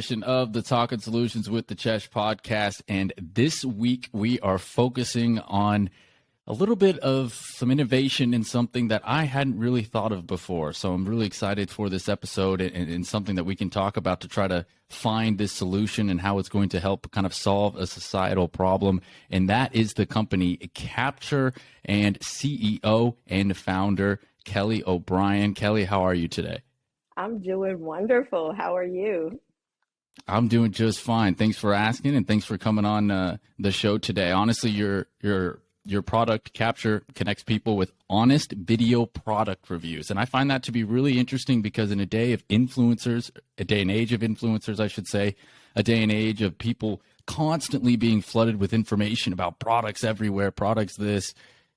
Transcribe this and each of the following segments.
edition of the Talkin Solutions with the Chesh podcast. And this week we are focusing on a little bit of some innovation in something that I hadn't really thought of before. So I'm really excited for this episode and something that we can talk about to try to find this solution and how it's going to help kind of solve a societal problem. And that is the company Kaphsure and CEO and founder Kelly O'Brien. Kelly, how are you today? I'm doing wonderful. How are you? I'm doing just fine. Thanks for asking, and thanks for coming on the show today. Honestly, your product Kaphsure connects people with honest video product reviews, and I find that to be really interesting because in a day of influencers, a day and age of influencers, I should say, a day and age of people constantly being flooded with information about products everywhere, products this.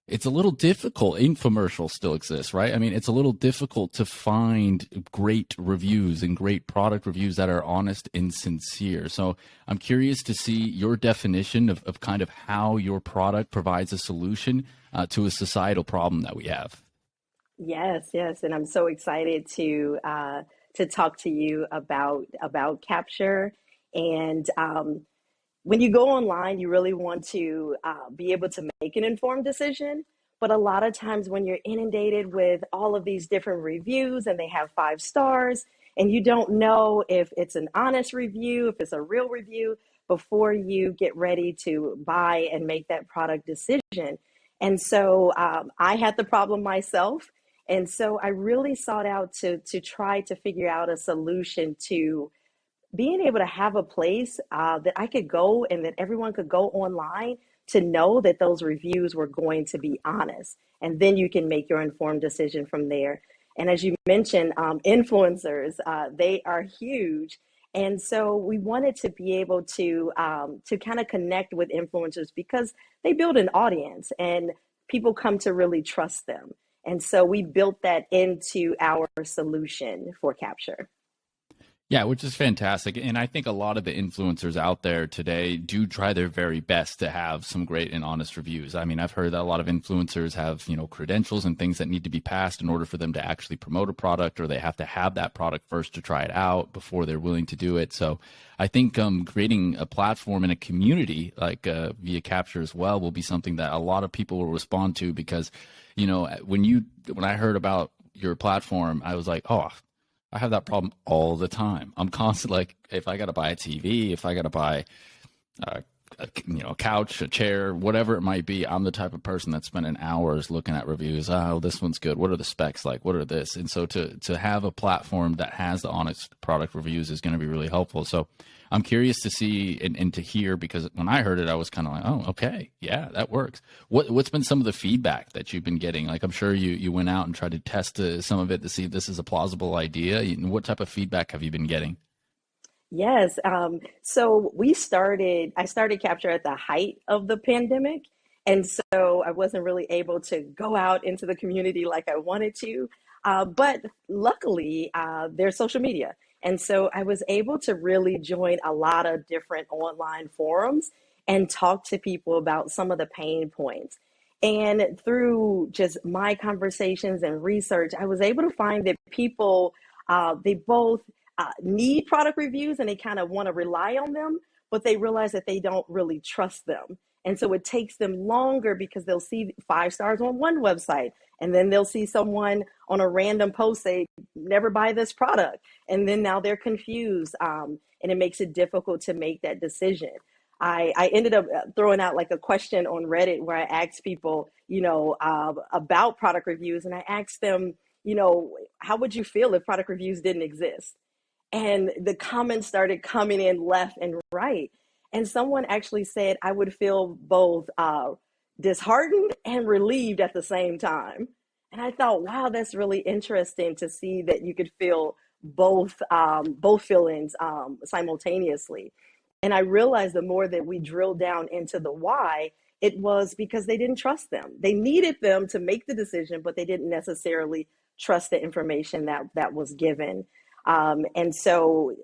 It's a little difficult. Infomercials still exist, right? I mean, it's a little difficult to find great reviews and great product reviews that are honest and sincere. So I'm curious to see your definition of kind of how your product provides a solution to a societal problem that we have. Yes, and I'm so excited to talk to you about Kaphsure. And when you go online, you really want to be able to make an informed decision. But a lot of times when you're inundated with all of these different reviews and they have 5 stars, and you don't know if it's an honest review, if it's a real review, before you get ready to buy and make that product decision. And so I had the problem myself. And so I really sought out to try to figure out a solution to being able to have a place that I could go and that everyone could go online to know that those reviews were going to be honest. And then you can make your informed decision from there. And as you mentioned, influencers, they are huge. And so we wanted to be able to kind of connect with influencers because they build an audience and people come to really trust them. And so we built that into our solution for Kaphsure. Yeah, which is fantastic. And I think a lot of the influencers out there today do try their very best to have some great and honest reviews. I mean, I've heard that a lot of influencers have, credentials and things that need to be passed in order for them to actually promote a product, or they have to have that product first to try it out before they're willing to do it. So I think creating a platform and a community like via Kaphsure as well will be something that a lot of people will respond to because, when I heard about your platform, I was like, oh, I have that problem all the time. I'm constantly like, if I got to buy a TV, if I got to buy a couch, a chair, whatever it might be, I'm the type of person that's spending hours looking at reviews. Oh, this one's good. What are the specs like? What are this? And so to have a platform that has the honest product reviews is going to be really helpful. So I'm curious to see and to hear, because when I heard it, I was kind of like, oh, okay, yeah, that works. What's been some of the feedback that you've been getting? Like, I'm sure you went out and tried to test some of it to see if this is a plausible idea. What type of feedback have you been getting? Yes. So I started Kaphsure at the height of the pandemic. And so I wasn't really able to go out into the community like I wanted to. But luckily, there's social media. And so I was able to really join a lot of different online forums and talk to people about some of the pain points. And through just my conversations and research, I was able to find that people, they both need product reviews and they kind of want to rely on them, but they realize that they don't really trust them. And so it takes them longer because they'll see 5 stars on one website and then they'll see someone on a random post say, never buy this product. And then now they're confused and it makes it difficult to make that decision. I ended up throwing out like a question on Reddit where I asked people, about product reviews. And I asked them, how would you feel if product reviews didn't exist? And the comments started coming in left and right. And someone actually said, I would feel both disheartened and relieved at the same time. And I thought, wow, that's really interesting to see that you could feel both feelings simultaneously. And I realized the more that we drill down into the why, it was because they didn't trust them. They needed them to make the decision, but they didn't necessarily trust the information that was given. And so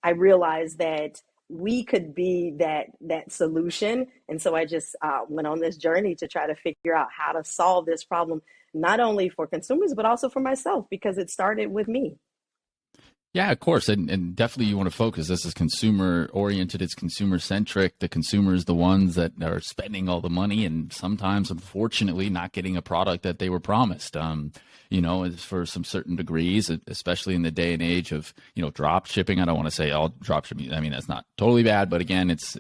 I realized that we could be that solution. And so I just went on this journey to try to figure out how to solve this problem, not only for consumers, but also for myself, because it started with me. Yeah, of course. And definitely you want to focus. This is consumer oriented, it's consumer centric. The consumer is the ones that are spending all the money and sometimes, unfortunately, not getting a product that they were promised. For some certain degrees, especially in the day and age of, drop shipping. I don't want to say all drop shipping. I mean, that's not totally bad, but again, it's,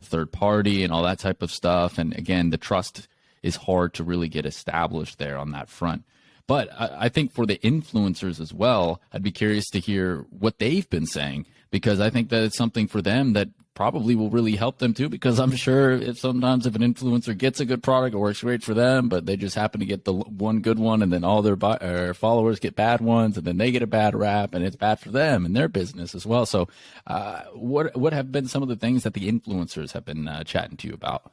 third party and all that type of stuff. And again, the trust is hard to really get established there on that front. But I think for the influencers as well, I'd be curious to hear what they've been saying, because I think that it's something for them that probably will really help them too, because I'm sure if sometimes if an influencer gets a good product, it works great for them, but they just happen to get the one good one and then all their followers get bad ones and then they get a bad rap and it's bad for them and their business as well. So what have been some of the things that the influencers have been chatting to you about?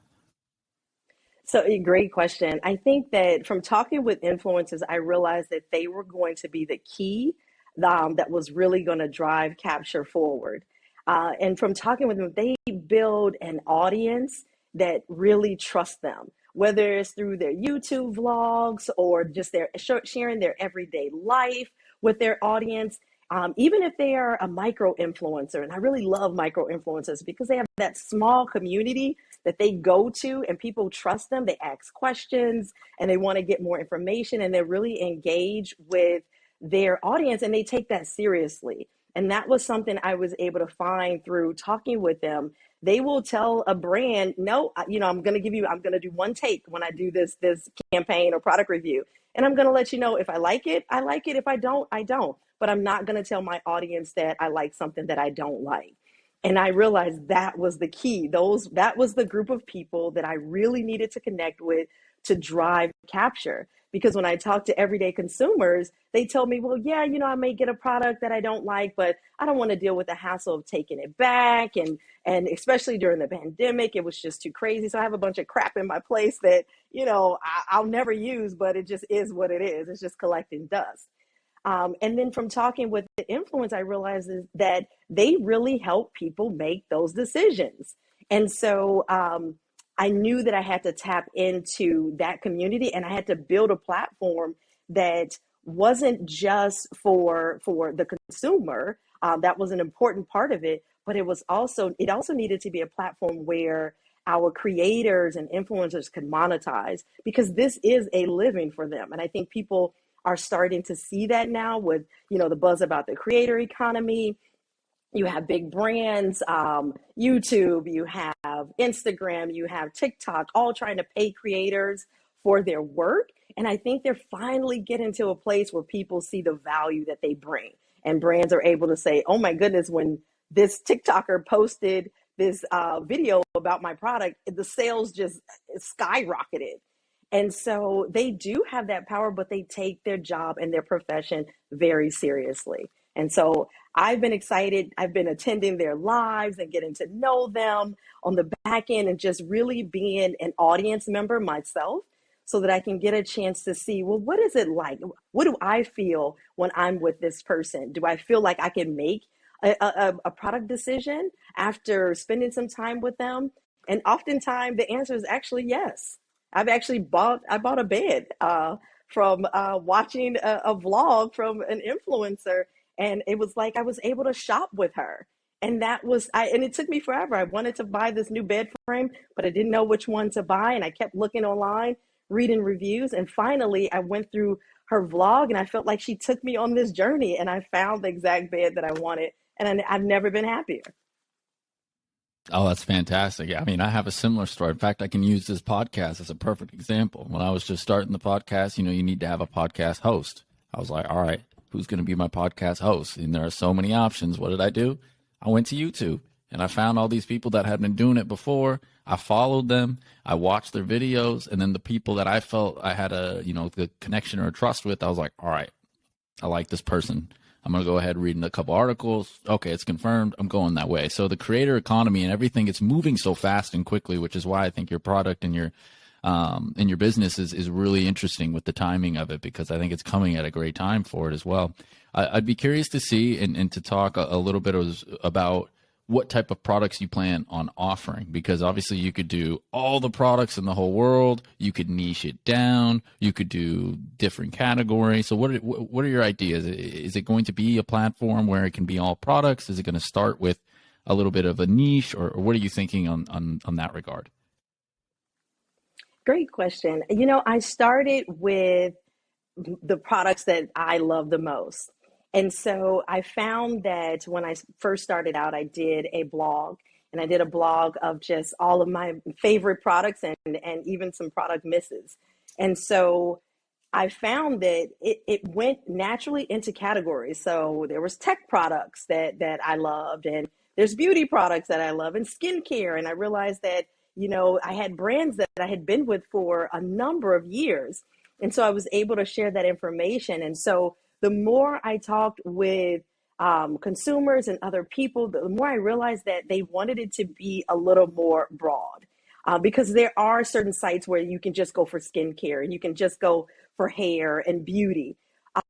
So, a great question. I think that from talking with influencers, I realized that they were going to be the key that was really going to drive Kaphsure forward. And from talking with them, they build an audience that really trusts them, whether it's through their YouTube vlogs or just their sharing their everyday life with their audience. Even if they are a micro influencer, and I really love micro influencers because they have that small community that they go to and people trust them. They ask questions and they want to get more information and they're really engaged with their audience and they take that seriously. And that was something I was able to find through talking with them. They will tell a brand, no, I'm going to do one take when I do this campaign or product review. And I'm going to let you know if I like it, I like it. If I don't, I don't. But I'm not going to tell my audience that I like something that I don't like. And I realized that was the key. That was the group of people that I really needed to connect with to drive Kaphsure. Because when I talk to everyday consumers, they tell me, well, yeah, I may get a product that I don't like, but I don't want to deal with the hassle of taking it back. And especially during the pandemic, it was just too crazy. So I have a bunch of crap in my place that, I'll never use, but it just is what it is. It's just collecting dust. And then from talking with the influence, I realized that they really help people make those decisions. And so I knew that I had to tap into that community and I had to build a platform that wasn't just for the consumer. That was an important part of it, but it also needed to be a platform where our creators and influencers could monetize because this is a living for them. And I think people are starting to see that now with, the buzz about the creator economy. You have big brands, YouTube, you have Instagram, you have TikTok, all trying to pay creators for their work. And I think they're finally getting to a place where people see the value that they bring. And brands are able to say, oh my goodness, when this TikToker posted this video about my product, the sales just skyrocketed. And so they do have that power, but they take their job and their profession very seriously. And so I've been excited. I've been attending their lives and getting to know them on the back end and just really being an audience member myself so that I can get a chance to see, well, what is it like? What do I feel when I'm with this person? Do I feel like I can make a product decision after spending some time with them? And oftentimes the answer is actually yes. I bought a bed from watching a vlog from an influencer, and it was like I was able to shop with her. And and it took me forever. I wanted to buy this new bed frame, but I didn't know which one to buy. And I kept looking online, reading reviews. And finally, I went through her vlog and I felt like she took me on this journey and I found the exact bed that I wanted. And I've never been happier. Oh, that's fantastic. Yeah, I mean, I have a similar story. In fact, I can use this podcast as a perfect example. When I was just starting the podcast, you need to have a podcast host. I was like, all right, who's going to be my podcast host? And there are so many options. What did I do? I went to YouTube and I found all these people that had been doing it before. I followed them. I watched their videos. And then the people that I felt I had the connection or trust with, I was like, all right, I like this person. I'm going to go ahead and read a couple articles. Okay, it's confirmed. I'm going that way. So the creator economy and everything, it's moving so fast and quickly, which is why I think your product and your business is really interesting with the timing of it, because I think it's coming at a great time for it as well. I'd be curious to see and to talk a little bit about what type of products you plan on offering, because obviously you could do all the products in the whole world, you could niche it down, you could do different categories. So what are your ideas? Is it going to be a platform where it can be all products? Is it going to start with a little bit of a niche, or what are you thinking on that regard? Great question. I started with the products that I love the most. And so I found that when I first started out, I did a blog, and I did a blog of just all of my favorite products and even some product misses. And so I found that it went naturally into categories. So there was tech products that I loved, and there's beauty products that I love, and skincare. And I realized that, I had brands that I had been with for a number of years. And so I was able to share that information. And so the more I talked with consumers and other people, the more I realized that they wanted it to be a little more broad. Because there are certain sites where you can just go for skincare and you can just go for hair and beauty.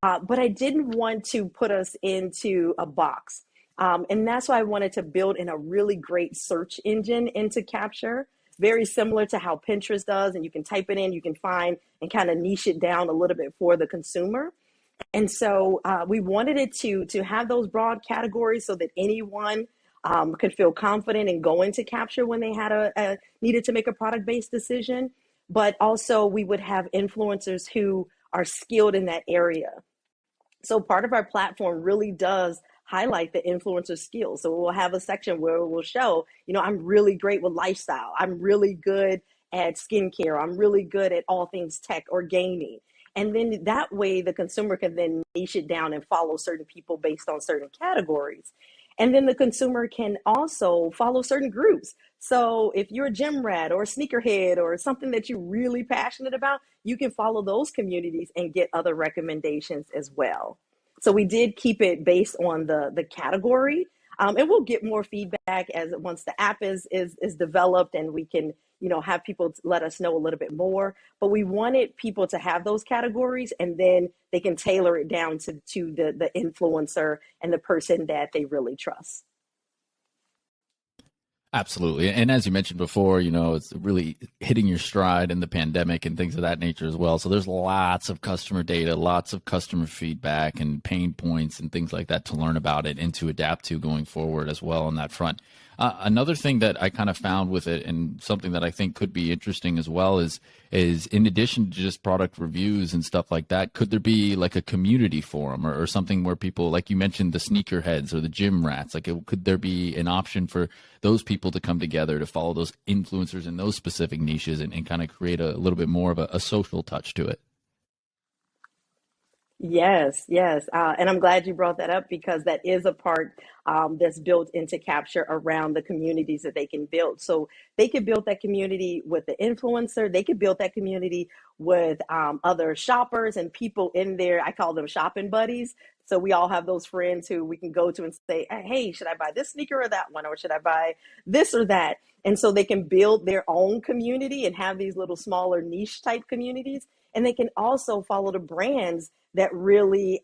But I didn't want to put us into a box. And that's why I wanted to build in a really great search engine into Kaphsure, very similar to how Pinterest does. And you can type it in, you can find and kind of niche it down a little bit for the consumer. And so we wanted it to have those broad categories so that anyone could feel confident in going to Kaphsure when they had needed to make a product-based decision. But also we would have influencers who are skilled in that area. So part of our platform really does highlight the influencer skills. So we'll have a section where we'll show, I'm really great with lifestyle. I'm really good at skincare. I'm really good at all things tech or gaming. And then that way the consumer can then niche it down and follow certain people based on certain categories. And then the consumer can also follow certain groups. So if you're a gym rat or a sneakerhead or something that you're really passionate about, you can follow those communities and get other recommendations as well. So we did keep it based on the category. And we'll get more feedback as once the app is developed and we can, have people let us know a little bit more. But we wanted people to have those categories, and then they can tailor it down to the influencer and the person that they really trust. Absolutely. And as you mentioned before, it's really hitting your stride in the pandemic and things of that nature as well. So there's lots of customer data, lots of customer feedback and pain points and things like that to learn about it and to adapt to going forward as well on that front. Another thing that I kind of found with it, and something that I think could be interesting as well, is in addition to just product reviews and stuff like that, could there be like a community forum or something where people, like you mentioned, the sneakerheads or the gym rats, could there be an option for those people to come together to follow those influencers in those specific niches and kind of create a little bit more of a social touch to it? Yes, yes. And I'm glad you brought that up because that is a part that's built into Kaphsure around the communities that they can build. So they could build that community with the influencer. They could build that community with other shoppers and people in there. I call them shopping buddies. So we all have those friends who we can go to and say, hey, should I buy this sneaker or that one? Or should I buy this or that? And so they can build their own community and have these little smaller niche type communities. And they can also follow the brands that really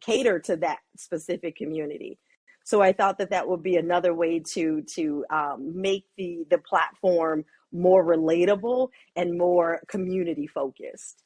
cater to that specific community. So I thought that would be another way to make the platform more relatable and more community focused.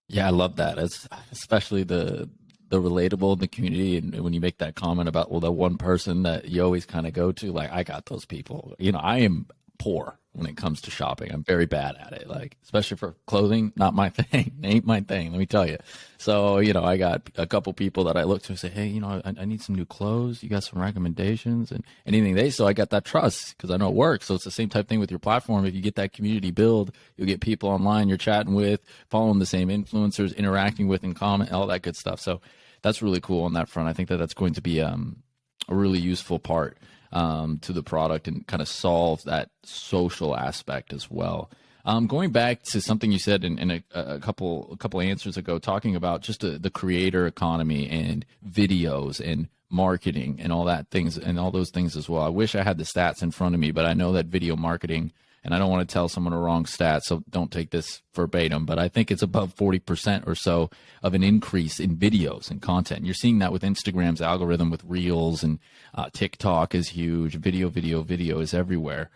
Yeah, I love that. It's especially the relatable in the community, and when you make that comment about, well, the one person that you always kind of go to, like, I got those people. I am poor when it comes to shopping. I'm very bad at it, like, especially for clothing, not my thing. Ain't my thing, let me tell you. So, I got a couple people that I look to and say, hey, I need some new clothes. You got some recommendations? And anything so I got that trust because I know it works. So it's the same type thing with your platform. If you get that community build, you'll get people online you're chatting with, following the same influencers, interacting with and comment, all that good stuff. So that's really cool on that front. I think that's going to be a really useful part to the product and kind of solve that social aspect as well. Going back to something you said in a couple answers ago, talking about just the creator economy and videos and marketing and all that things and all those things as well. I wish I had the stats in front of me, but I know that video marketing and I don't want to tell someone a wrong stat, so don't take this verbatim, but I think it's above 40% or so of an increase in videos and content. You're seeing that with Instagram's algorithm with Reels, and TikTok is huge. Video is everywhere,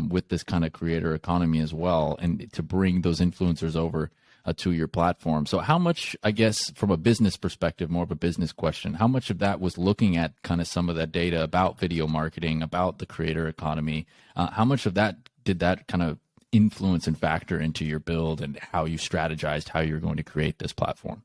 with this kind of creator economy as well, and to bring those influencers over to your platform. So how much, I guess, from a business perspective, more of a business question, how much of that was looking at kind of some of that data about video marketing, about the creator economy? How much of that did that kind of influence and factor into your build and how you strategized how you're going to create this platform?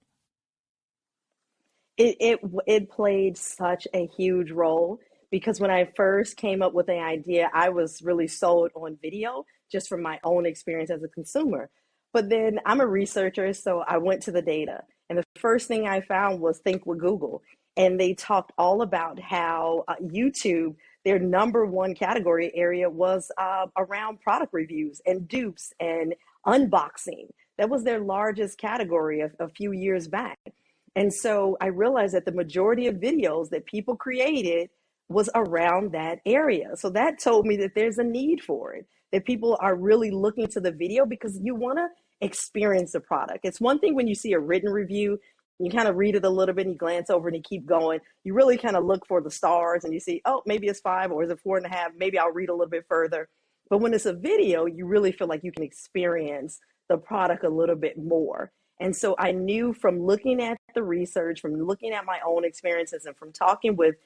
It played such a huge role because when I first came up with the idea, I was really sold on video just from my own experience as a consumer. But then I'm a researcher, so I went to the data. And the first thing I found was Think with Google. And they talked all about how YouTube, their number one category area was around product reviews and dupes and unboxing. That was their largest category a few years back. And so I realized that the majority of videos that people created was around that area. So that told me that there's a need for it, that people are really looking to the video because you want to experience the product. It's one thing when you see a written review, you kind of read it a little bit and you glance over and you keep going. You really kind of look for the stars and you see, oh, maybe it's 5 or is it 4.5? Maybe I'll read a little bit further. But when it's a video, you really feel like you can experience the product a little bit more. And so I knew from looking at the research, from looking at my own experiences, and from talking with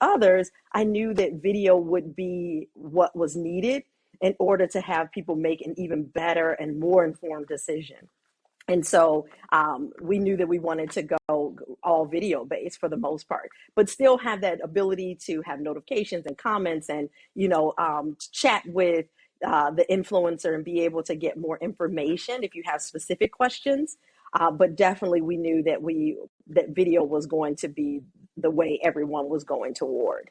others, I knew that video would be what was needed in order to have people make an even better and more informed decision. And so we knew that we wanted to go all video based for the most part, but still have that ability to have notifications and comments and, chat with the influencer and be able to get more information if you have specific questions. But definitely we knew that video was going to be the way everyone was going toward.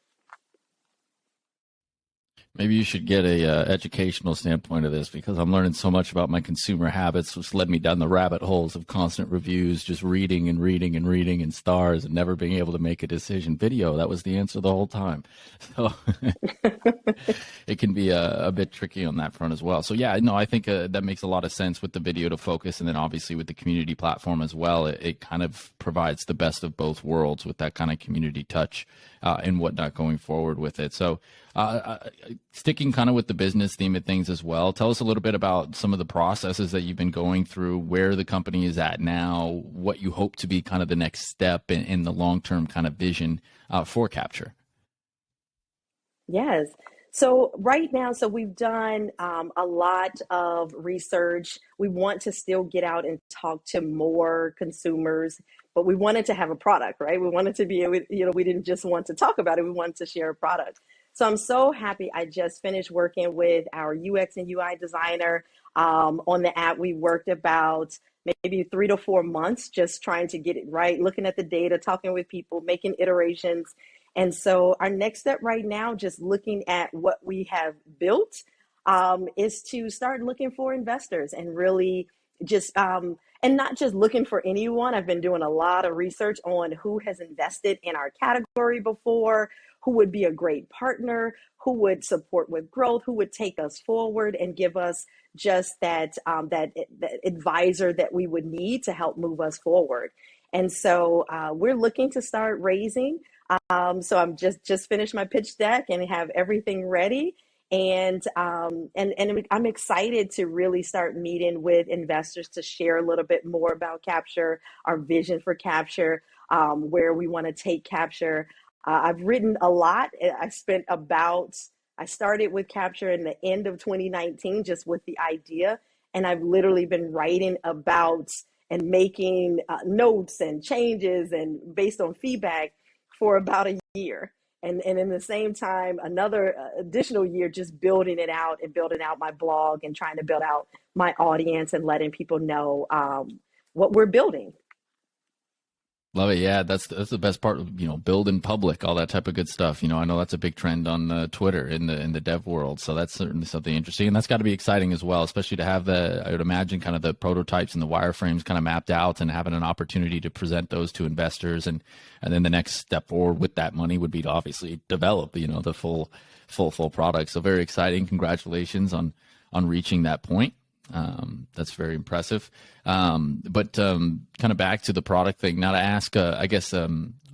Maybe you should get a educational standpoint of this, because I'm learning so much about my consumer habits, which led me down the rabbit holes of constant reviews, just reading and reading and reading and stars and never being able to make a decision. Video, that was the answer the whole time. So it can be a bit tricky on that front as well. So yeah, no, I think that makes a lot of sense with the video to focus. And then obviously with the community platform as well, it kind of provides the best of both worlds with that kind of community touch and whatnot going forward with it. So sticking kind of with the business theme of things as well, tell us a little bit about some of the processes that you've been going through, where the company is at now, what you hope to be kind of the next step in the long-term kind of vision for Kaphsure. Yes. So right now, so we've done a lot of research. We want to still get out and talk to more consumers, but we wanted to have a product, right? We wanted to be able, we didn't just want to talk about it. We wanted to share a product. So I'm so happy. I just finished working with our UX and UI designer on the app. We worked about maybe 3 to 4 months just trying to get it right, looking at the data, talking with people, making iterations. And so our next step right now, just looking at what we have built, is to start looking for investors and really just, and not just looking for anyone. I've been doing a lot of research on who has invested in our category before, who would be a great partner, who would support with growth, who would take us forward and give us just that advisor that we would need to help move us forward. And so we're looking to start raising. So I'm just finished my pitch deck and have everything ready. And I'm excited to really start meeting with investors to share a little bit more about Kaphsure, our vision for Kaphsure, where we want to take Kaphsure. I've written a lot. I started with Kaphsure in the end of 2019, just with the idea. And I've literally been writing about and making notes and changes and based on feedback for about a year. And in the same time, another additional year, just building it out and building out my blog and trying to build out my audience and letting people know what we're building. Love it. Yeah, that's the best part. Build in public, all that type of good stuff. I know that's a big trend on Twitter in the dev world. So that's certainly something interesting, and that's got to be exciting as well, especially to have I would imagine, kind of the prototypes and the wireframes kind of mapped out and having an opportunity to present those to investors, and then the next step forward with that money would be to obviously develop the full product. So very exciting. Congratulations on on reaching that point. That's very impressive. But kind of back to the product thing, now to ask, I guess,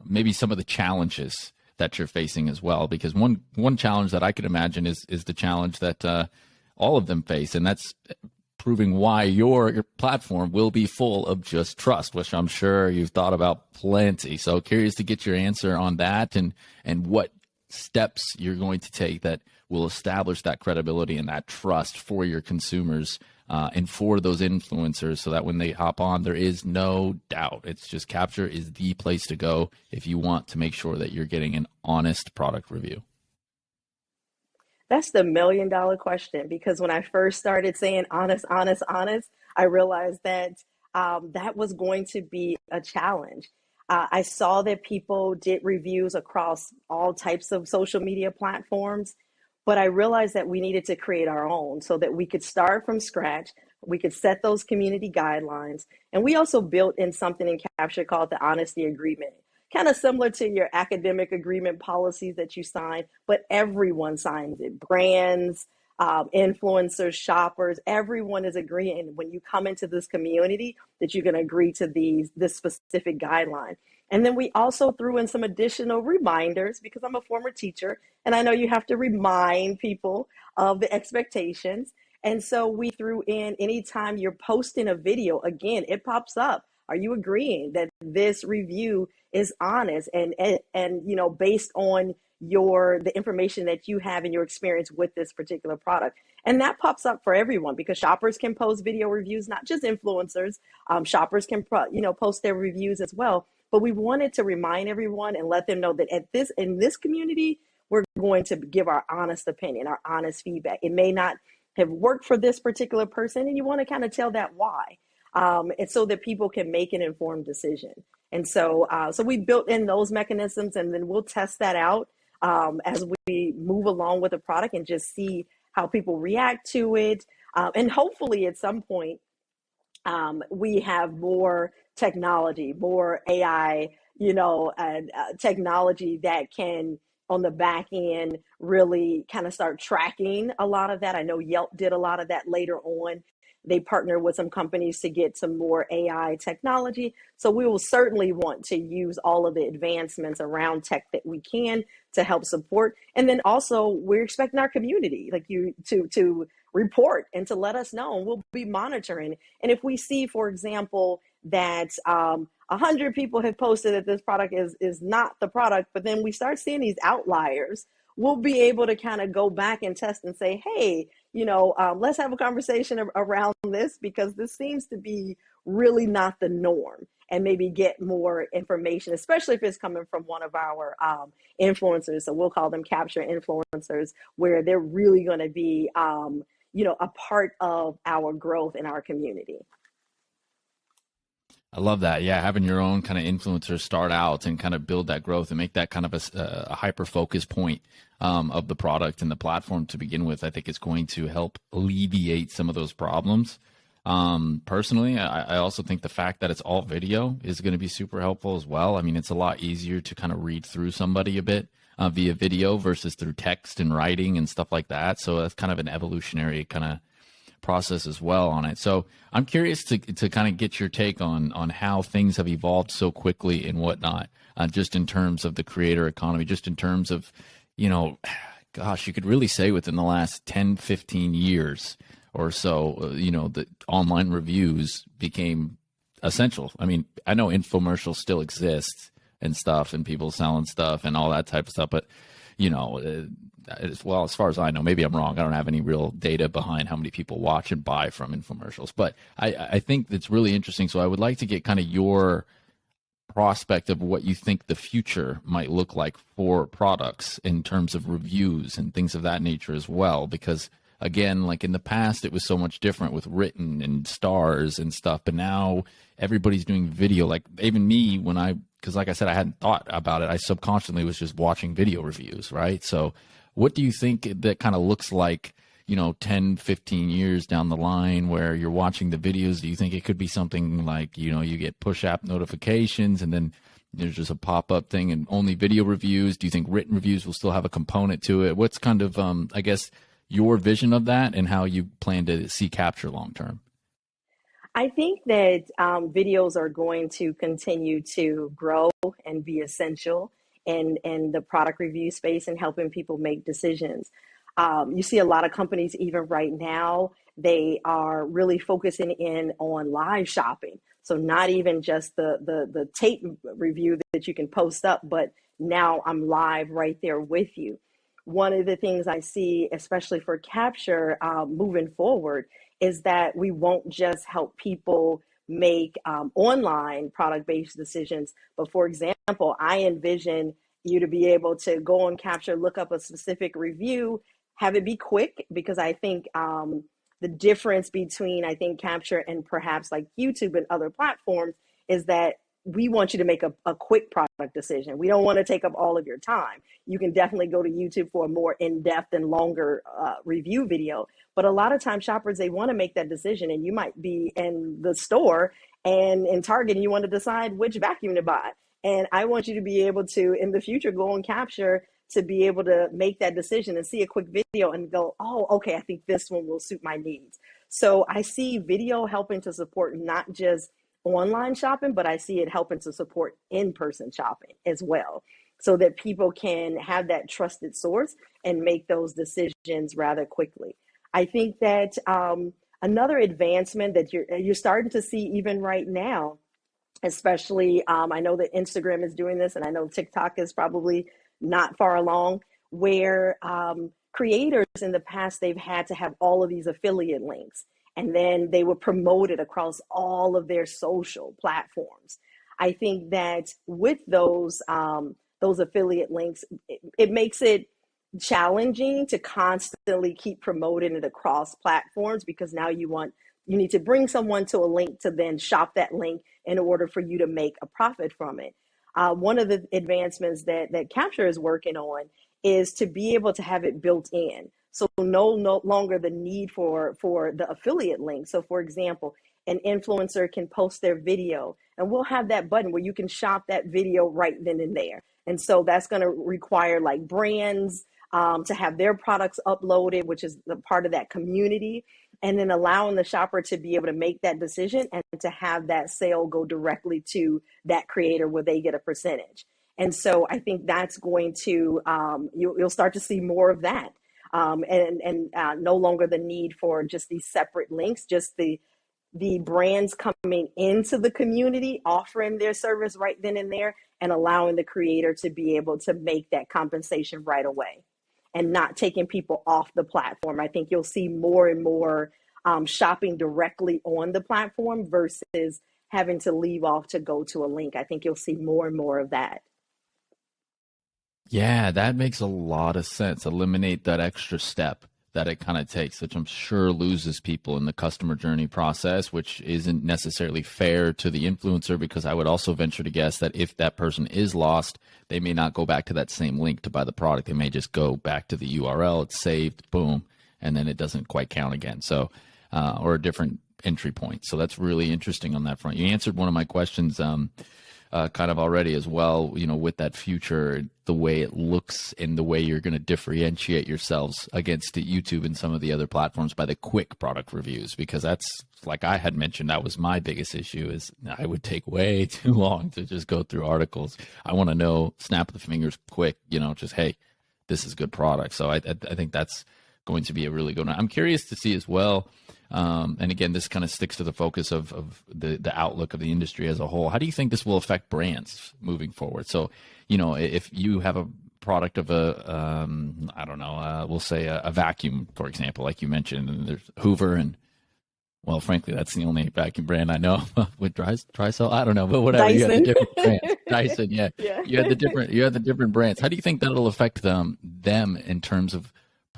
maybe some of the challenges that you're facing as well, because one challenge that I could imagine is the challenge that all of them face, and that's proving why your platform will be full of just trust, which I'm sure you've thought about plenty. So curious to get your answer on that, and what steps you're going to take that will establish that credibility and that trust for your consumers, and for those influencers, so that when they hop on, there is no doubt. It's just Kaphsure is the place to go if you want to make sure that you're getting an honest product review. That's the $1 million question, because when I first started saying honest, honest, honest, I realized that that was going to be a challenge. I saw that people did reviews across all types of social media platforms, but I realized that we needed to create our own so that we could start from scratch. We could set those community guidelines. And we also built in something in Kaphsure called the honesty agreement, kind of similar to your academic agreement policies that you sign, but everyone signs it. Brands, influencers, shoppers, everyone is agreeing when you come into this community that you're going to agree to this specific guideline. And then we also threw in some additional reminders, because I'm a former teacher and I know you have to remind people of the expectations. And so we threw in, anytime you're posting a video, again, it pops up. Are you agreeing that this review is honest and based on the information that you have in your experience with this particular product? And that pops up for everyone, because shoppers can post video reviews, not just influencers. Shoppers can post their reviews as well. But we wanted to remind everyone and let them know that in this community, we're going to give our honest opinion, our honest feedback. It may not have worked for this particular person, and you want to kind of tell that why, and so that people can make an informed decision. And so we built in those mechanisms, and then we'll test that out as we move along with the product and just see how people react to it. And hopefully at some point, we have more technology, more AI, and technology that can, on the back end, really kind of start tracking a lot of that. I know Yelp did a lot of that later on. They partner with some companies to get some more AI technology. So we will certainly want to use all of the advancements around tech that we can to help support. And then also, we're expecting our community, like you, to report and to let us know, and we'll be monitoring. And if we see, for example, that 100 people have posted that this product is not the product, but then we start seeing these outliers, we'll be able to kind of go back and test and say, hey, let's have a conversation around this, because this seems to be really not the norm, and maybe get more information, especially if it's coming from one of our influencers. So we'll call them Kaphsure influencers, where they're really going to be, a part of our growth in our community. I love that. Yeah, having your own kind of influencers start out and kind of build that growth and make that kind of a hyper focus point of the product and the platform to begin with, I think is going to help alleviate some of those problems. Personally, I also think the fact that it's all video is going to be super helpful as well. I mean, it's a lot easier to kind of read through somebody a bit via video versus through text and writing and stuff like that. So that's kind of an evolutionary kind of process as well on it. So I'm curious to kind of get your take on how things have evolved so quickly and whatnot, just in terms of the creator economy, just in terms of, gosh, you could really say within the last 10, 15 years or so, the online reviews became essential. I mean, I know infomercials still exist and stuff, and people selling stuff and all that type of stuff, but as far as I know, maybe I'm wrong. I don't have any real data behind how many people watch and buy from infomercials, but I think it's really interesting. So I would like to get kind of your prospect of what you think the future might look like for products in terms of reviews and things of that nature as well. Because again, like in the past, it was so much different with written and stars and stuff, but now everybody's doing video. Like even me, because like I said, I hadn't thought about it. I subconsciously was just watching video reviews, right? So what do you think that kind of looks like, 10, 15 years down the line where you're watching the videos? Do you think it could be something like, you get push app notifications and then there's just a pop-up thing and only video reviews? Do you think written reviews will still have a component to it? What's kind of, I guess, your vision of that and how you plan to see Kaphsure long term? I think that videos are going to continue to grow and be essential in the product review space and helping people make decisions. You see a lot of companies, even right now, they are really focusing in on live shopping. So not even just the tape review that you can post up, but now I'm live right there with you. One of the things I see, especially for Kaphsure moving forward, is that we won't just help people make online product-based decisions, but for example, I envision you to be able to go on Kaphsure, look up a specific review, have it be quick, because I think the difference between I think Kaphsure and perhaps like YouTube and other platforms is that we want you to make a quick product decision. We don't want to take up all of your time. You can definitely go to YouTube for a more in-depth and longer review video. But a lot of times shoppers, they want to make that decision, and you might be in the store and in Target and you want to decide which vacuum to buy. And I want you to be able to, in the future, go on Kaphsure to be able to make that decision and see a quick video and go, oh, okay, I think this one will suit my needs. So I see video helping to support not just online shopping, but I see it helping to support in-person shopping as well, so that people can have that trusted source and make those decisions rather quickly. I think that another advancement that you're starting to see even right now, especially I know that Instagram is doing this, and I know TikTok is probably not far along, where creators in the past, they've had to have all of these affiliate links, and then they were promoted across all of their social platforms. I think that with those affiliate links, it makes it challenging to constantly keep promoting it across platforms, because now you need to bring someone to a link to then shop that link in order for you to make a profit from it. One of the advancements that Kaphsure is working on is to be able to have it built in. So no longer the need for the affiliate link. So for example, an influencer can post their video and we'll have that button where you can shop that video right then and there. And so that's going to require like brands to have their products uploaded, which is the part of that community, and then allowing the shopper to be able to make that decision and to have that sale go directly to that creator where they get a percentage. And so I think that's going to, you'll start to see more of that. And no longer the need for just these separate links, just the brands coming into the community, offering their service right then and there, and allowing the creator to be able to make that compensation right away and not taking people off the platform. I think you'll see more and more shopping directly on the platform versus having to leave off to go to a link. I think you'll see more and more of that. Yeah, that makes a lot of sense. Eliminate that extra step that it kind of takes, which I'm sure loses people in the customer journey process, which isn't necessarily fair to the influencer, because I would also venture to guess that if that person is lost, they may not go back to that same link to buy the product. They may just go back to the URL, it's saved, boom, and then it doesn't quite count again. So, or a different entry point. So that's really interesting on that front. You answered one of my questions kind of already as well, you know, with that future, the way it looks and the way you're going to differentiate yourselves against YouTube and some of the other platforms by the quick product reviews, because that's, like I had mentioned, that was my biggest issue, is I would take way too long to just go through articles. I want to know, snap of the fingers quick, you know, just, hey, this is good product. So I think that's going to be a really good one. I'm curious to see as well. And again, this kind of sticks to the focus of the outlook of the industry as a whole. How do you think this will affect brands moving forward? So, you know, if you have a product of a, I don't know, we'll say a vacuum, for example, like you mentioned, and there's Hoover, and well, frankly, that's the only vacuum brand I know with Trisol. I don't know, but whatever. You have the Dyson. different brands. Dyson, yeah. Yeah. You have the different brands. How do you think that'll affect them in terms of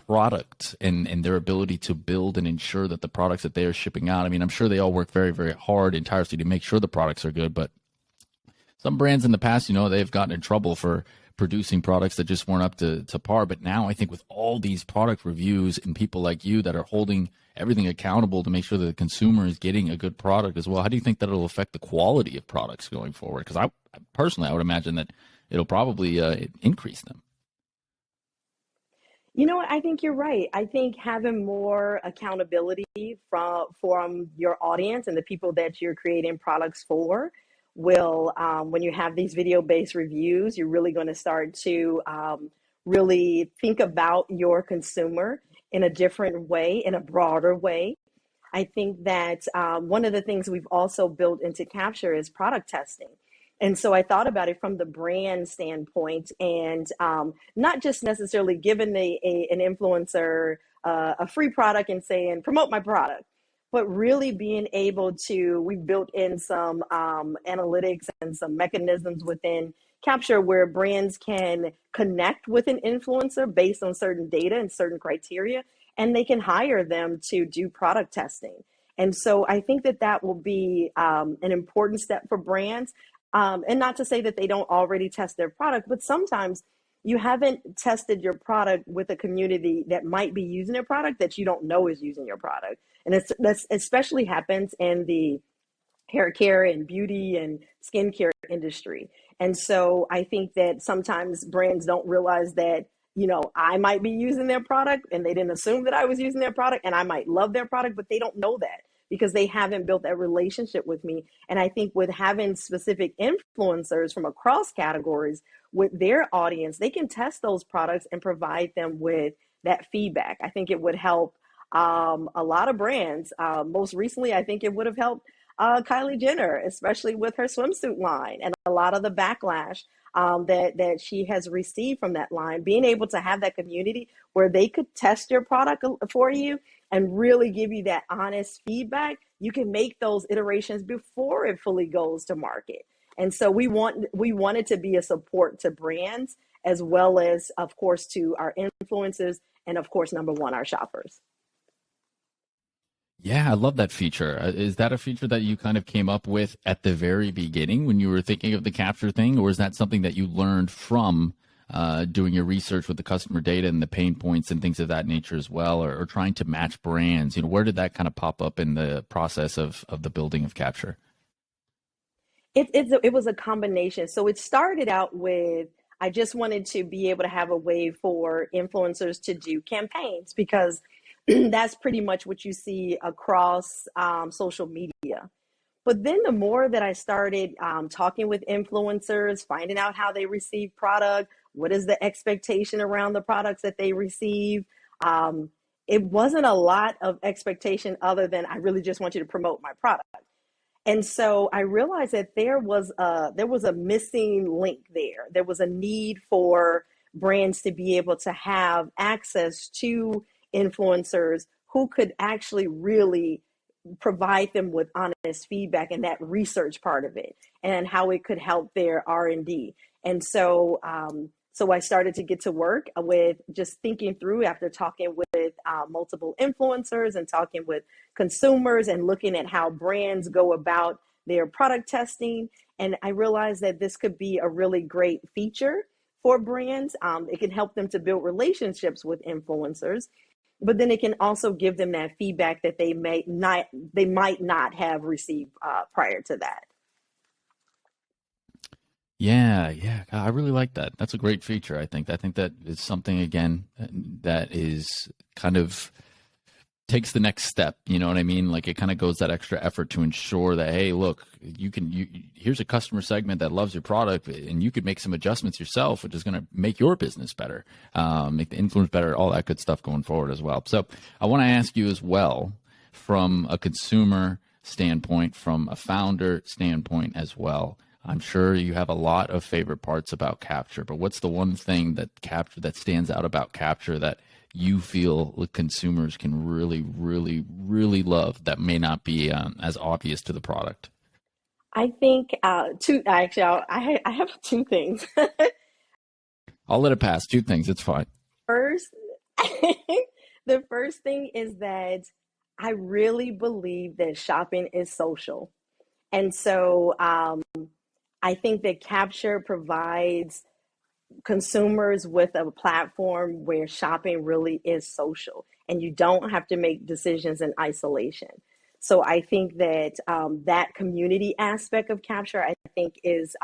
product and their ability to build and ensure that the products that they are shipping out? I mean, I'm sure they all work very, very hard and tirelessly to make sure the products are good, but some brands in the past, you know, they've gotten in trouble for producing products that just weren't up to par. But now I think with all these product reviews and people like you that are holding everything accountable to make sure that the consumer is getting a good product as well, how do you think that it'll affect the quality of products going forward? Because I personally, I would imagine that it'll probably increase them. You know what? I think you're right. I think having more accountability from your audience and the people that you're creating products for will, when you have these video-based reviews, you're really going to start to really think about your consumer in a different way, in a broader way. I think that one of the things we've also built into Kaphsure is product testing. And so I thought about it from the brand standpoint and not just necessarily giving an influencer a free product and saying, promote my product, but really being able to, we built in some analytics and some mechanisms within Kaphsure where brands can connect with an influencer based on certain data and certain criteria, and they can hire them to do product testing. And so I think that that will be an important step for brands. And not to say that they don't already test their product, but sometimes you haven't tested your product with a community that might be using your product that you don't know is using your product. And that's especially happens in the hair care and beauty and skincare industry. And so I think that sometimes brands don't realize that, you know, I might be using their product and they didn't assume that I was using their product and I might love their product, but they don't know that because they haven't built that relationship with me. And I think with having specific influencers from across categories with their audience, they can test those products and provide them with that feedback. I think it would help a lot of brands. Most recently, I think it would have helped Kylie Jenner, especially with her swimsuit line and a lot of the backlash that she has received from that line. Being able to have that community where they could test your product for you and really give you that honest feedback, you can make those iterations before it fully goes to market. And so we want it to be a support to brands as well as, of course, to our influencers and, of course, number one, our shoppers. Yeah, I love that feature. Is that a feature that you kind of came up with at the very beginning when you were thinking of the Kaphsure thing, or is that something that you learned from doing your research with the customer data and the pain points and things of that nature as well, or trying to match brands? You know, where did that kind of pop up in the process of the building of Kaphsure? It was a combination. So it started out with I just wanted to be able to have a way for influencers to do campaigns because that's pretty much what you see across social media. But then the more that I started talking with influencers, finding out how they receive product, what is the expectation around the products that they receive, um, it wasn't a lot of expectation other than I really just want you to promote my product. And so I realized that there was a missing link there. There was a need for brands to be able to have access to influencers who could actually really provide them with honest feedback and that research part of it and how it could help their R&D. And so so I started to get to work with just thinking through after talking with multiple influencers and talking with consumers and looking at how brands go about their product testing. And I realized that this could be a really great feature for brands. It can help them to build relationships with influencers, but then it can also give them that feedback that they might not have received prior to that. Yeah, yeah, I really like that. That's a great feature. I think that is something again that is kind of takes the next step. You know what I mean? Like it kind of goes that extra effort to ensure that, hey, look, here's a customer segment that loves your product, and you could make some adjustments yourself, which is going to make your business better, make the influence better, all that good stuff going forward as well. So I want to ask you as well, from a consumer standpoint, from a founder standpoint as well. I'm sure you have a lot of favorite parts about Kaphsure, but what's the one thing that stands out about Kaphsure that you feel consumers can really, really, really love that may not be as obvious to the product? I think two. Actually, I have two things. I'll let it pass. Two things. It's fine. First, the first thing is that I really believe that shopping is social. And so I think that Kaphsure provides consumers with a platform where shopping really is social and you don't have to make decisions in isolation. So I think that that community aspect of Kaphsure, I think, is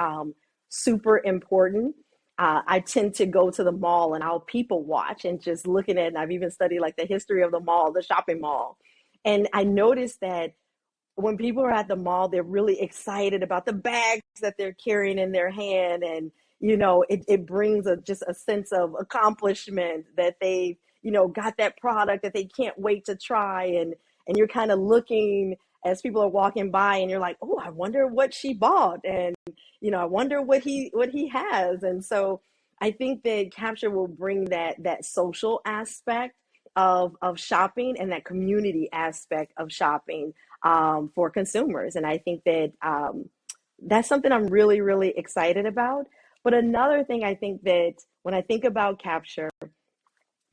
super important. I tend to go to the mall and I'll people watch and just looking at, and I've even studied like the history of the mall, the shopping mall. And I noticed that when people are at the mall, they're really excited about the bags that they're carrying in their hand. And, it brings just a sense of accomplishment that they, got that product that they can't wait to try. And you're kind of looking as people are walking by and you're like, oh, I wonder what she bought. And, I wonder what he has. And so I think that Kaphsure will bring that social aspect of shopping and that community aspect of shopping for consumers. And I think that that's something I'm really, really excited about. But another thing I think that when I think about Kaphsure,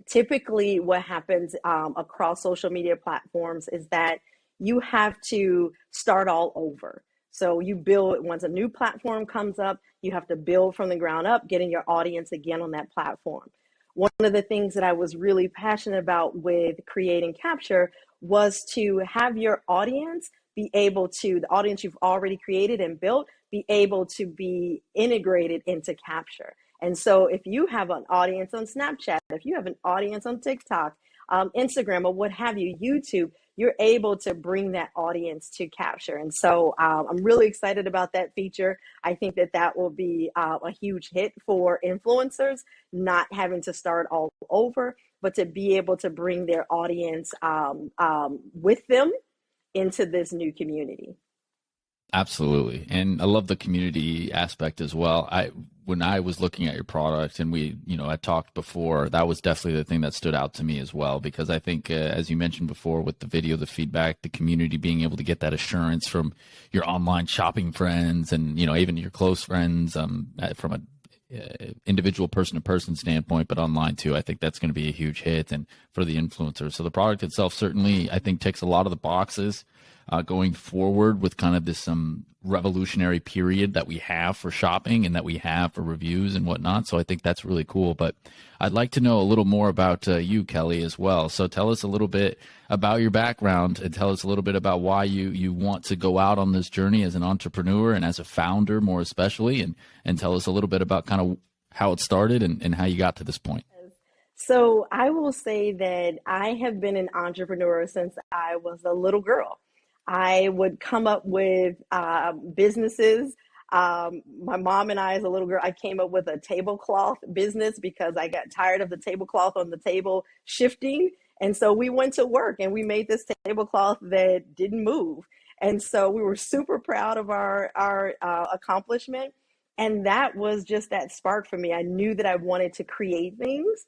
typically what happens across social media platforms is that you have to start all over. So you build, once a new platform comes up, you have to build from the ground up, getting your audience again on that platform. One of the things that I was really passionate about with creating Kaphsure was to have your audience be able to, the audience you've already created and built, be able to be integrated into Kaphsure. And so if you have an audience on Snapchat, if you have an audience on TikTok, Instagram, or what have you, YouTube, you're able to bring that audience to Kaphsure. And so I'm really excited about that feature. I think that will be a huge hit for influencers, not having to start all over, but to be able to bring their audience with them into this new community. Absolutely. And I love the community aspect as well. When I was looking at your product and I talked before, that was definitely the thing that stood out to me as well, because I think, as you mentioned before with the video, the feedback, the community, being able to get that assurance from your online shopping friends and, even your close friends, from a individual person to person standpoint, but online too, I think that's going to be a huge hit, and for the influencers. So the product itself certainly, I think, ticks a lot of the boxes going forward with kind of this revolutionary period that we have for shopping and that we have for reviews and whatnot. So I think that's really cool. But I'd like to know a little more about you, Kelly, as well. So tell us a little bit about your background and tell us a little bit about why you want to go out on this journey as an entrepreneur and as a founder, more especially, and tell us a little bit about kind of how it started and how you got to this point. So I will say that I have been an entrepreneur since I was a little girl. I would come up with businesses. My mom and I, as a little girl, I came up with a tablecloth business because I got tired of the tablecloth on the table shifting. And so we went to work and we made this tablecloth that didn't move. And so we were super proud of our accomplishment. And that was just that spark for me. I knew that I wanted to create things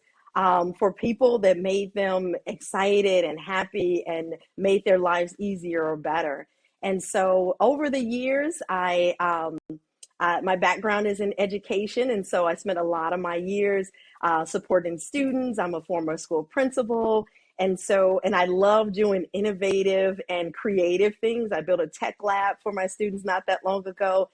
for people that made them excited and happy and made their lives easier or better. And so over the years, my background is in education, and so I spent a lot of my years supporting students. I'm a former school principal, and I love doing innovative and creative things. I built a tech lab for my students not that long ago,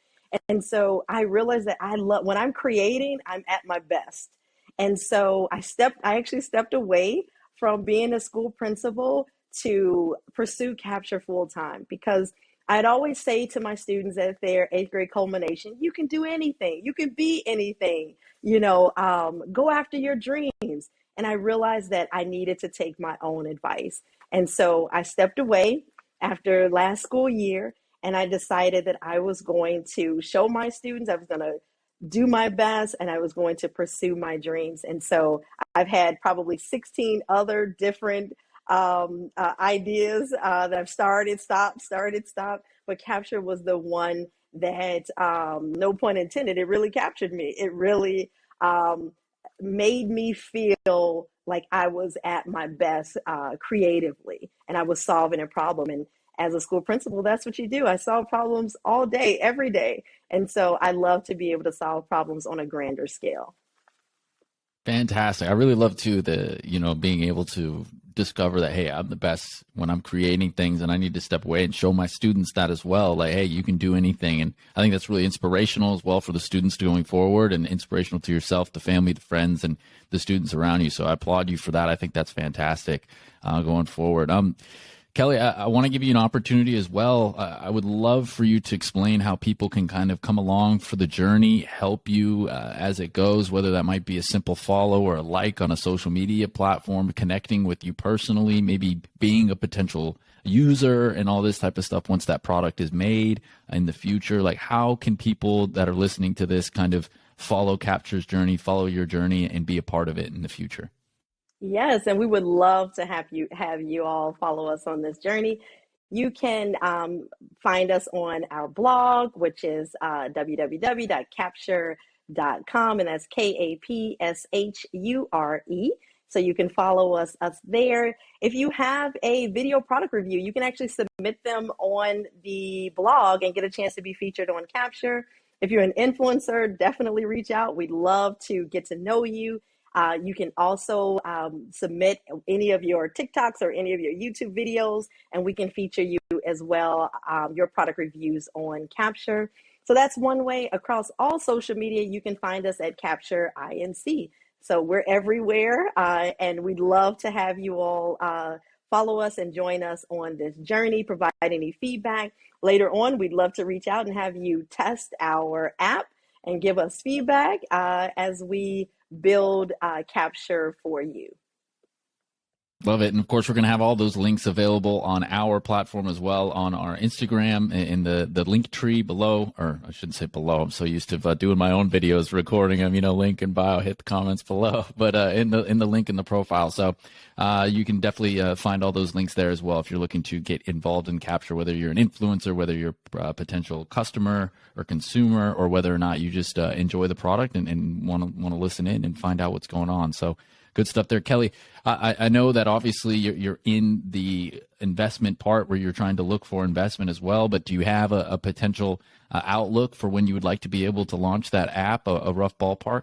and so I realized that when I'm creating, I'm at my best. And so I actually stepped away from being a school principal to pursue Kaphsure full time, because I'd always say to my students at their 8th grade culmination, you can do anything, you can be anything, go after your dreams. And I realized that I needed to take my own advice. And so I stepped away after last school year, and I decided that I was going to show my students, I was going to do my best, and I was going to pursue my dreams. And so I've had probably 16 other different ideas that I've started, stopped. But Kaphsure was the one that, no pun intended, it really captured me. It really made me feel like I was at my best creatively, and I was solving a problem. And as a school principal, that's what you do. I solve problems all day, every day. And so I love to be able to solve problems on a grander scale. Fantastic. I really love too being able to discover that, hey, I'm the best when I'm creating things, and I need to step away and show my students that as well. Like, hey, you can do anything. And I think that's really inspirational as well for the students going forward, and inspirational to yourself, the family, the friends, and the students around you. So I applaud you for that. I think that's fantastic going forward. Kelly, I want to give you an opportunity as well. I would love for you to explain how people can kind of come along for the journey, help you as it goes, whether that might be a simple follow or a like on a social media platform, connecting with you personally, maybe being a potential user and all this type of stuff once that product is made in the future. Like, how can people that are listening to this kind of follow Kaphshure's journey, follow your journey, and be a part of it in the future? Yes, and we would love to have you all follow us on this journey. You can find us on our blog, which is www.kapshure.com, and that's Kapshure. So you can follow us there. If you have a video product review, you can actually submit them on the blog and get a chance to be featured on Kaphshure. If you're an influencer, definitely reach out. We'd love to get to know you. You can also submit any of your TikToks or any of your YouTube videos, and we can feature you as well, your product reviews on Kaphshure. So that's one way. Across all social media, you can find us at Kaphshure Inc. So we're everywhere, and we'd love to have you all follow us and join us on this journey, provide any feedback. Later on, we'd love to reach out and have you test our app and give us feedback as we build Kaphshure for you. Love it. And of course, we're going to have all those links available on our platform as well, on our Instagram, in the link tree below, or I shouldn't say below. I'm so used to doing my own videos, recording them, link in bio, hit the comments below, but in the link in the profile. So you can definitely find all those links there as well if you're looking to get involved in Kaphshure, whether you're an influencer, whether you're a potential customer or consumer, or whether or not you just enjoy the product and want to listen in and find out what's going on. So good stuff there, Kelly. I know that obviously you're in the investment part where you're trying to look for investment as well, but do you have a potential outlook for when you would like to be able to launch that app, a rough ballpark?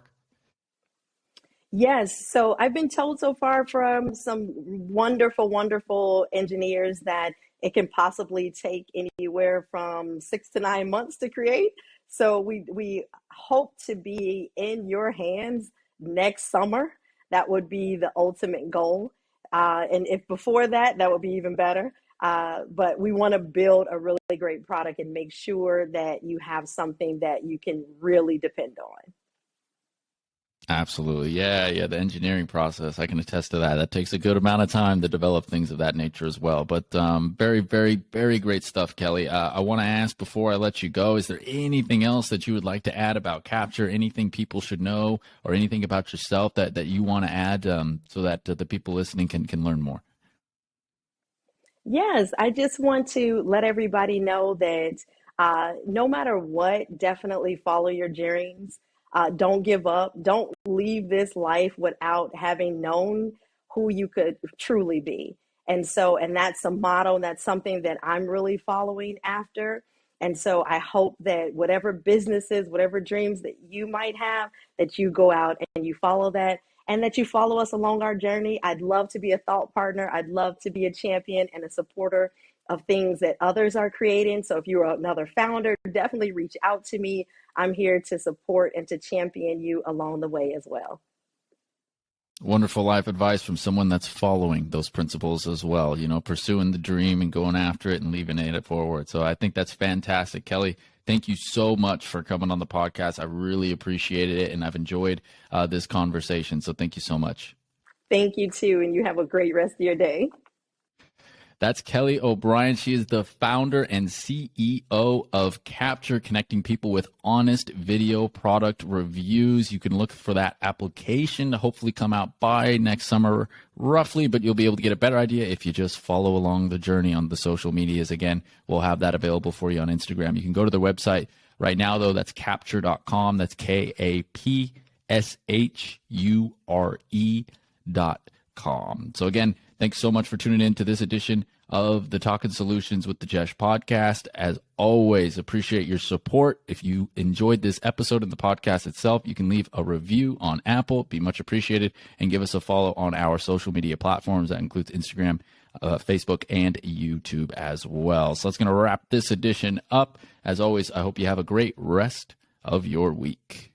Yes, so I've been told so far from some wonderful, wonderful engineers that it can possibly take anywhere from 6 to 9 months to create. So we hope to be in your hands next summer. That would be the ultimate goal. And if before that, that would be even better. But we want to build a really great product and make sure that you have something that you can really depend on. Absolutely. Yeah. The engineering process, I can attest to that. That takes a good amount of time to develop things of that nature as well. But very, very, very great stuff, Kelly. I want to ask before I let you go, is there anything else that you would like to add about Kaphshure, anything people should know, or anything about yourself that you want to add so that the people listening can learn more? Yes, I just want to let everybody know that no matter what, definitely follow your dreams. Don't give up. Don't leave this life without having known who you could truly be. And that's a motto, and that's something that I'm really following after. And so I hope that whatever businesses, whatever dreams that you might have, that you go out and you follow that, and that you follow us along our journey. I'd love to be a thought partner. I'd love to be a champion and a supporter of things that others are creating. So if you're another founder, definitely reach out to me. I'm here to support and to champion you along the way as well. Wonderful life advice from someone that's following those principles as well, pursuing the dream and going after it and leaving it forward. So I think that's fantastic. Kelly, thank you so much for coming on the podcast. I really appreciated it, and I've enjoyed this conversation. So thank you so much. Thank you too, and you have a great rest of your day. That's Kelly O'Brien. She is the founder and CEO of Kaphsure, connecting people with honest video product reviews. You can look for that application to hopefully come out by next summer, roughly, but you'll be able to get a better idea if you just follow along the journey on the social medias. Again, we'll have that available for you on Instagram. You can go to their website right now, though. That's Kaphshure.com. That's Kapshure.com. So again, thanks so much for tuning in to this edition of the Talkin Solutions with the Jesh podcast. As always, appreciate your support. If you enjoyed this episode of the podcast itself, you can leave a review on Apple. Be much appreciated. And give us a follow on our social media platforms. That includes Instagram, Facebook, and YouTube as well. So that's going to wrap this edition up. As always, I hope you have a great rest of your week.